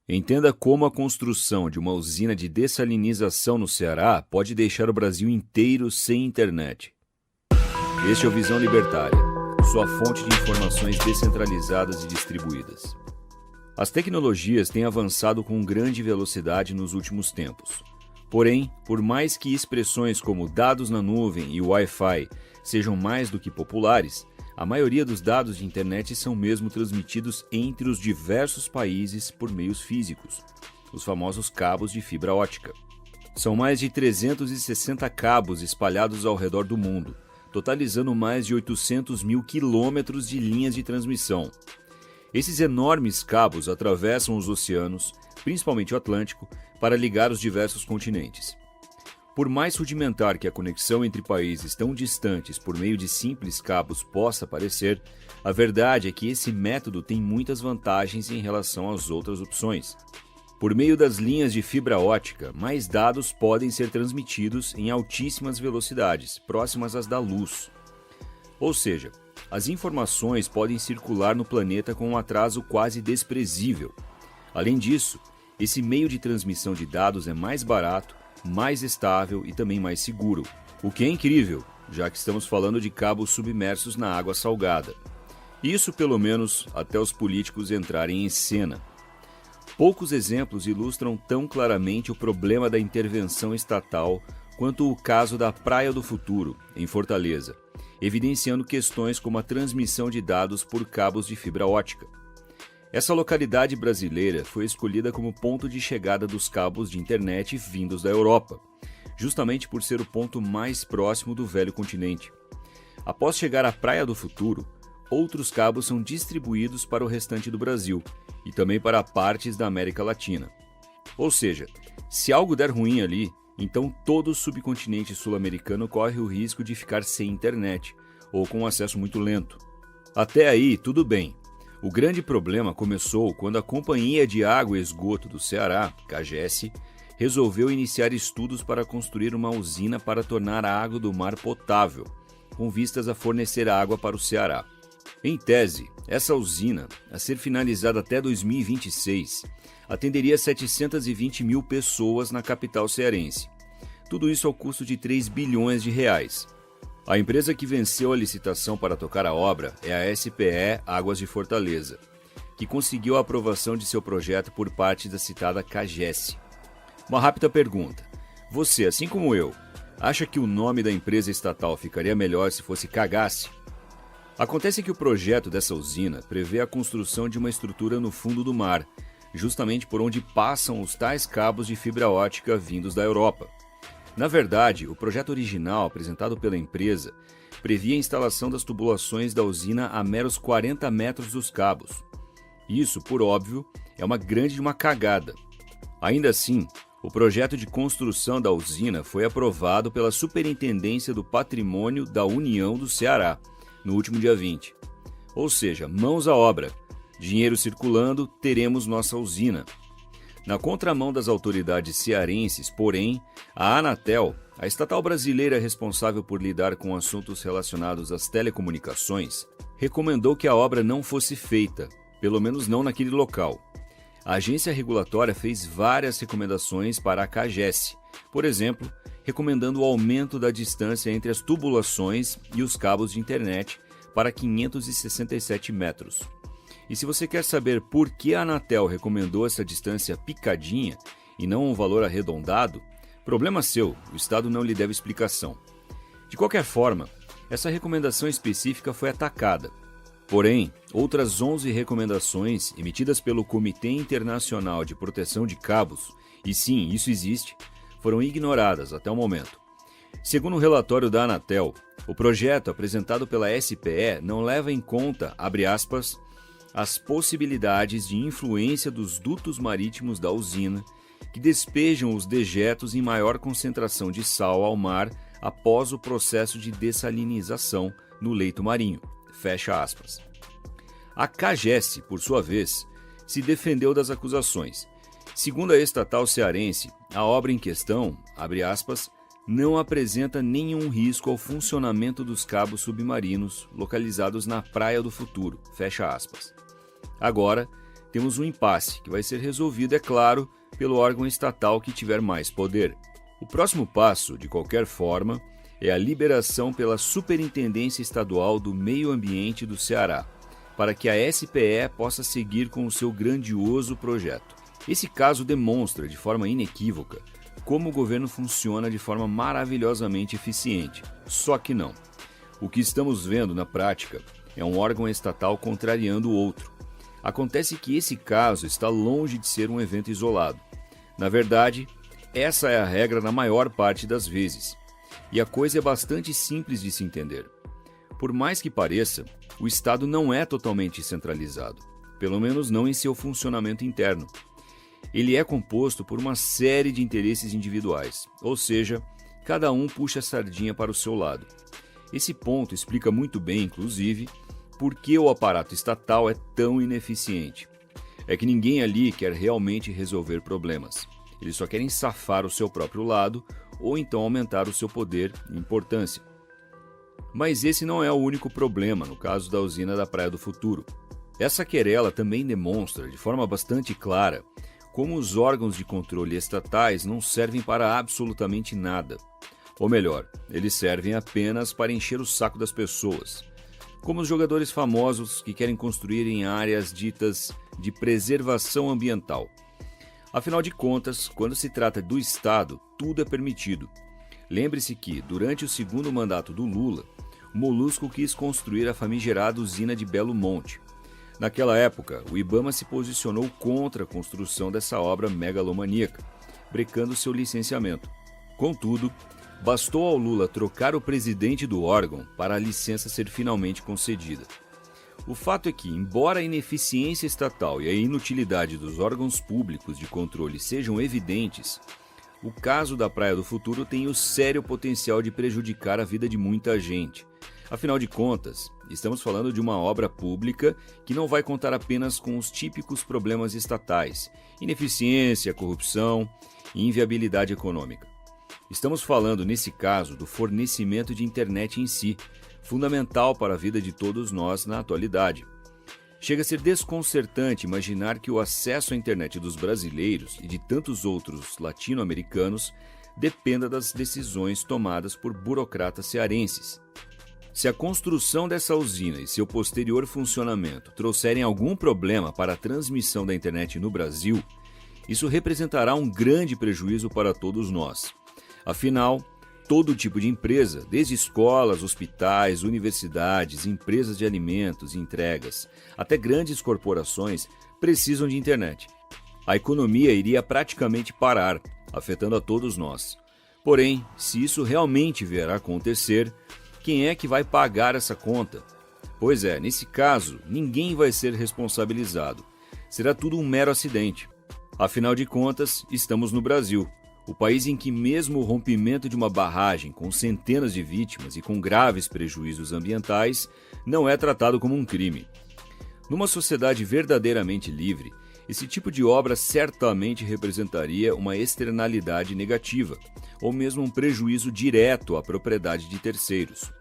Entenda como a construção de uma usina de dessalinização no Ceará pode deixar o Brasil inteiro sem internet. Este é o Visão Libertária, sua fonte de informações descentralizadas e distribuídas. As tecnologias têm avançado com grande velocidade nos últimos tempos. Porém, por mais que expressões como dados na nuvem e Wi-Fi sejam mais do que populares, a maioria dos dados de internet são mesmo transmitidos entre os diversos países por meios físicos, os famosos cabos de fibra ótica. São mais de 360 cabos espalhados ao redor do mundo, totalizando mais de 800 mil quilômetros de linhas de transmissão. Esses enormes cabos atravessam os oceanos, principalmente o Atlântico, para ligar os diversos continentes. Por mais rudimentar que a conexão entre países tão distantes por meio de simples cabos possa parecer, a verdade é que esse método tem muitas vantagens em relação às outras opções. Por meio das linhas de fibra ótica, mais dados podem ser transmitidos em altíssimas velocidades, próximas às da luz. Ou seja, as informações podem circular no planeta com um atraso quase desprezível. Além disso, esse meio de transmissão de dados é mais barato, mais estável e também mais seguro, o que é incrível, já que estamos falando de cabos submersos na água salgada. Isso pelo menos até os políticos entrarem em cena. Poucos exemplos ilustram tão claramente o problema da intervenção estatal quanto o caso da Praia do Futuro, em Fortaleza, evidenciando questões como a transmissão de dados por cabos de fibra ótica. Essa localidade brasileira foi escolhida como ponto de chegada dos cabos de internet vindos da Europa, justamente por ser o ponto mais próximo do velho continente. Após chegar à Praia do Futuro, outros cabos são distribuídos para o restante do Brasil e também para partes da América Latina. Ou seja, se algo der ruim ali, então todo o subcontinente sul-americano corre o risco de ficar sem internet ou com acesso muito lento. Até aí, tudo bem. O grande problema começou quando a Companhia de Água e Esgoto do Ceará, CAGES, resolveu iniciar estudos para construir uma usina para tornar a água do mar potável, com vistas a fornecer água para o Ceará. Em tese, essa usina, a ser finalizada até 2026, atenderia 720 mil pessoas na capital cearense. Tudo isso ao custo de 3 bilhões de reais. A empresa que venceu a licitação para tocar a obra é a SPE Águas de Fortaleza, que conseguiu a aprovação de seu projeto por parte da citada CAGES. Uma rápida pergunta. Você, assim como eu, acha que o nome da empresa estatal ficaria melhor se fosse CAGAS? Acontece que o projeto dessa usina prevê a construção de uma estrutura no fundo do mar, justamente por onde passam os tais cabos de fibra ótica vindos da Europa. Na verdade, o projeto original apresentado pela empresa previa a instalação das tubulações da usina a meros 40 metros dos cabos. Isso, por óbvio, é uma grande cagada. Ainda assim, o projeto de construção da usina foi aprovado pela Superintendência do Patrimônio da União do Ceará, no último dia 20. Ou seja, mãos à obra, dinheiro circulando, teremos nossa usina. Na contramão das autoridades cearenses, porém, a Anatel, a estatal brasileira responsável por lidar com assuntos relacionados às telecomunicações, recomendou que a obra não fosse feita, pelo menos não naquele local. A agência regulatória fez várias recomendações para a CAGES, por exemplo, recomendando o aumento da distância entre as tubulações e os cabos de internet para 567 metros. E se você quer saber por que a Anatel recomendou essa distância picadinha e não um valor arredondado, problema seu, o Estado não lhe deve explicação. De qualquer forma, essa recomendação específica foi atacada. Porém, outras 11 recomendações emitidas pelo Comitê Internacional de Proteção de Cabos, e sim, isso existe, foram ignoradas até o momento. Segundo o relatório da Anatel, o projeto apresentado pela SPE não leva em conta, abre aspas, as possibilidades de influência dos dutos marítimos da usina, que despejam os dejetos em maior concentração de sal ao mar após o processo de dessalinização no leito marinho. Fecha aspas. A CAGES, por sua vez, se defendeu das acusações. Segundo a estatal cearense, a obra em questão, abre aspas, não apresenta nenhum risco ao funcionamento dos cabos submarinos localizados na Praia do Futuro, fecha aspas. Agora, temos um impasse que vai ser resolvido, é claro, pelo órgão estatal que tiver mais poder. O próximo passo, de qualquer forma, é a liberação pela Superintendência Estadual do Meio Ambiente do Ceará, para que a SPE possa seguir com o seu grandioso projeto. Esse caso demonstra, de forma inequívoca, como o governo funciona de forma maravilhosamente eficiente. Só que não. O que estamos vendo na prática é um órgão estatal contrariando o outro. Acontece que esse caso está longe de ser um evento isolado. Na verdade, essa é a regra na maior parte das vezes. E a coisa é bastante simples de se entender. Por mais que pareça, o Estado não é totalmente centralizado, pelo menos não em seu funcionamento interno. Ele é composto por uma série de interesses individuais, ou seja, cada um puxa a sardinha para o seu lado. Esse ponto explica muito bem, inclusive, por que o aparato estatal é tão ineficiente. É que ninguém ali quer realmente resolver problemas. Eles só querem safar o seu próprio lado ou então aumentar o seu poder e importância. Mas esse não é o único problema no caso da usina da Praia do Futuro. Essa querela também demonstra, de forma bastante clara, como os órgãos de controle estatais não servem para absolutamente nada. Ou melhor, eles servem apenas para encher o saco das pessoas. Como os jogadores famosos que querem construir em áreas ditas de preservação ambiental. Afinal de contas, quando se trata do Estado, tudo é permitido. Lembre-se que, durante o segundo mandato do Lula, o Molusco quis construir a famigerada usina de Belo Monte. Naquela época, o IBAMA se posicionou contra a construção dessa obra megalomaníaca, brecando seu licenciamento. Contudo, bastou ao Lula trocar o presidente do órgão para a licença ser finalmente concedida. O fato é que, embora a ineficiência estatal e a inutilidade dos órgãos públicos de controle sejam evidentes, o caso da Praia do Futuro tem o sério potencial de prejudicar a vida de muita gente. Afinal de contas, estamos falando de uma obra pública que não vai contar apenas com os típicos problemas estatais, ineficiência, corrupção e inviabilidade econômica. Estamos falando, nesse caso, do fornecimento de internet em si, fundamental para a vida de todos nós na atualidade. Chega a ser desconcertante imaginar que o acesso à internet dos brasileiros e de tantos outros latino-americanos dependa das decisões tomadas por burocratas cearenses. Se a construção dessa usina e seu posterior funcionamento trouxerem algum problema para a transmissão da internet no Brasil, isso representará um grande prejuízo para todos nós. Afinal, todo tipo de empresa, desde escolas, hospitais, universidades, empresas de alimentos e entregas, até grandes corporações, precisam de internet. A economia iria praticamente parar, afetando a todos nós. Porém, se isso realmente vier a acontecer, quem é que vai pagar essa conta? Pois é, nesse caso, ninguém vai ser responsabilizado. Será tudo um mero acidente. Afinal de contas, estamos no Brasil. O país em que mesmo o rompimento de uma barragem com centenas de vítimas e com graves prejuízos ambientais não é tratado como um crime. Numa sociedade verdadeiramente livre, esse tipo de obra certamente representaria uma externalidade negativa, ou mesmo um prejuízo direto à propriedade de terceiros.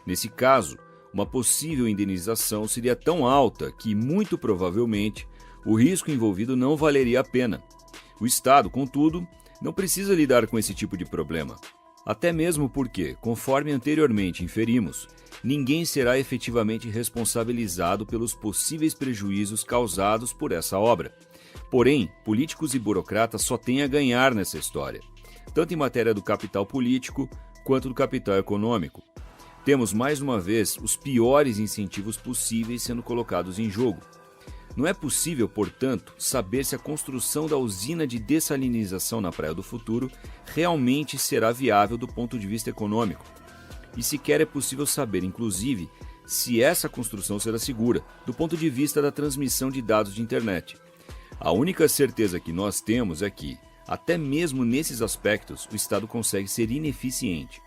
Nesse caso, uma possível indenização seria tão alta que, muito provavelmente, o risco envolvido não valeria a pena. O Estado, contudo, não precisa lidar com esse tipo de problema. Até mesmo porque, conforme anteriormente inferimos, ninguém será efetivamente responsabilizado pelos possíveis prejuízos causados por essa obra. Porém, políticos e burocratas só têm a ganhar nessa história, tanto em matéria do capital político quanto do capital econômico. Temos, mais uma vez, os piores incentivos possíveis sendo colocados em jogo. Não é possível, portanto, saber se a construção da usina de dessalinização na Praia do Futuro realmente será viável do ponto de vista econômico. E sequer é possível saber, inclusive, se essa construção será segura, do ponto de vista da transmissão de dados de internet. A única certeza que nós temos é que, até mesmo nesses aspectos, o Estado consegue ser ineficiente.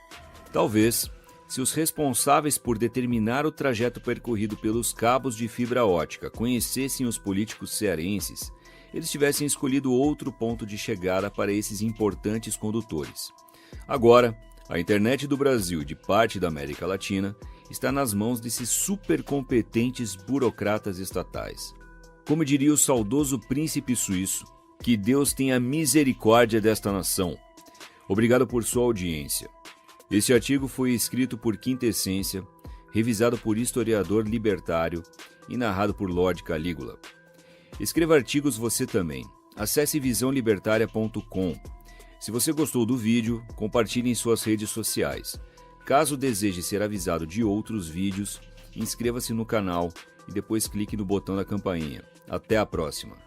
Talvez, se os responsáveis por determinar o trajeto percorrido pelos cabos de fibra ótica conhecessem os políticos cearenses, eles tivessem escolhido outro ponto de chegada para esses importantes condutores. Agora, a internet do Brasil e de parte da América Latina está nas mãos desses supercompetentes burocratas estatais. Como diria o saudoso príncipe suíço, que Deus tenha misericórdia desta nação. Obrigado por sua audiência. Este artigo foi escrito por Quinta Essência, revisado por historiador libertário e narrado por Lorde Calígula. Escreva artigos você também. Acesse visãolibertaria.com. Se você gostou do vídeo, compartilhe em suas redes sociais. Caso deseje ser avisado de outros vídeos, inscreva-se no canal e depois clique no botão da campainha. Até a próxima!